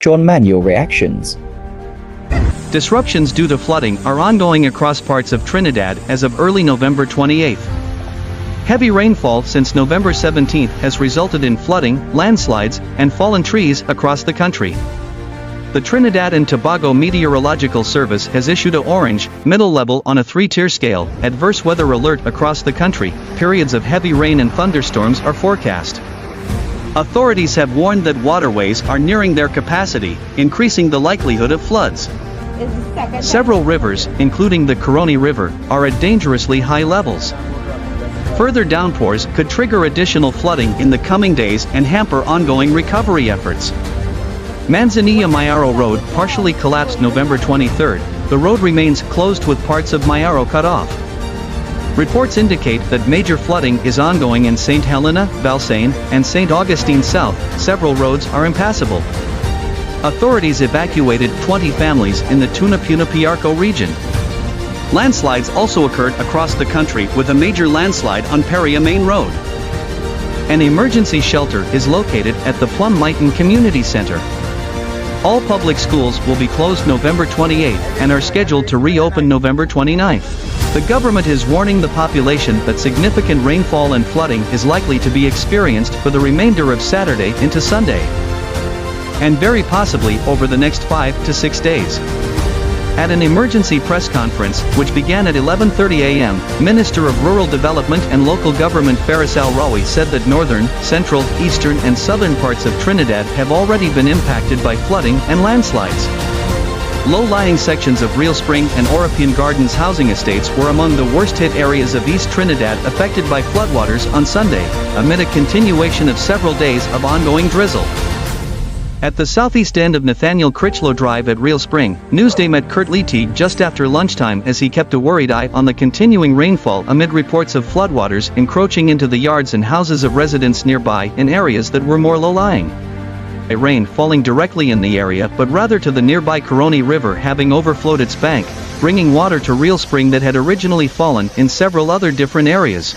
John Manuel reactions. Disruptions due to flooding are ongoing across parts of Trinidad as of early November 28. Heavy rainfall since November 17 has resulted in flooding, landslides, and fallen trees across the country. The Trinidad and Tobago Meteorological Service has issued a orange, middle level on a 3-tier scale, adverse weather alert across the country. Periods of heavy rain and thunderstorms are forecast. Authorities have warned that waterways are nearing their capacity, increasing the likelihood of floods. Several rivers, including the Coroni River, are at dangerously high levels. Further downpours could trigger additional flooding in the coming days and hamper ongoing recovery efforts. Manzanilla-Mayaro Road partially collapsed November 23. The road remains closed with parts of Mayaro cut off. Reports indicate that major flooding is ongoing in St. Helena, Valsain, and St. Augustine South. Several roads are impassable. Authorities evacuated 20 families in the Tunapuna-Piarco region. Landslides also occurred across the country with a major landslide on Peria Main Road. An emergency shelter is located at the Plum Mighton Community Center. All public schools will be closed November 28 and are scheduled to reopen November 29. The government is warning the population that significant rainfall and flooding is likely to be experienced for the remainder of Saturday into Sunday, and very possibly over the next 5 to 6 days. At an emergency press conference, which began at 11:30 a.m., Minister of Rural Development and Local Government Faris Al-Rawi said that northern, central, eastern and southern parts of Trinidad have already been impacted by flooding and landslides. Low-lying sections of Real Spring and European Gardens housing estates were among the worst-hit areas of East Trinidad affected by floodwaters on Sunday, amid a continuation of several days of ongoing drizzle. At the southeast end of Nathaniel Critchlow Drive at Real Spring, Newsday met Kurt Leety just after lunchtime as he kept a worried eye on the continuing rainfall amid reports of floodwaters encroaching into the yards and houses of residents nearby in areas that were more low-lying. Rain falling directly in the area but rather to the nearby Coroni River having overflowed its bank, bringing water to Real Spring that had originally fallen in several other different areas.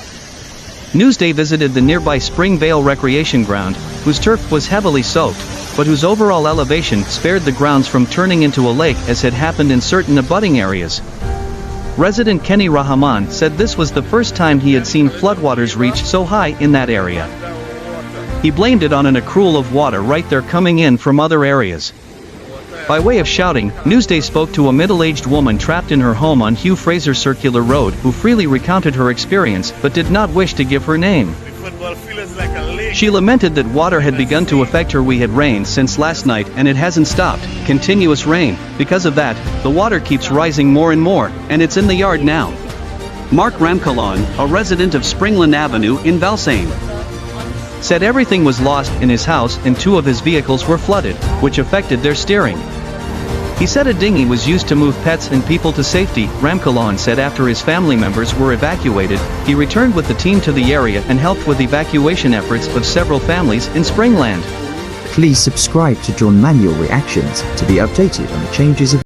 Newsday visited the nearby Spring Vale Recreation Ground, whose turf was heavily soaked, but whose overall elevation spared the grounds from turning into a lake as had happened in certain abutting areas. Resident Kenny Rahman said this was the first time he had seen floodwaters reach so high in that area. He blamed it on an accrual of water right there coming in from other areas. By way of shouting, Newsday spoke to a middle-aged woman trapped in her home on Hugh Fraser Circular Road who freely recounted her experience but did not wish to give her name. She lamented that water had begun to affect her. We had rained since last night and it hasn't stopped, continuous rain. Because of that, the water keeps rising more and more, and it's in the yard now. Mark Ramkalon, a resident of Springland Avenue in Valsain, said everything was lost in his house and 2 of his vehicles were flooded, which affected their steering. He said a dinghy was used to move pets and people to safety. Ramkalon said after his family members were evacuated, he returned with the team to the area and helped with evacuation efforts of several families in Springland. Please subscribe to John Manuel Reactions to be updated on the changes of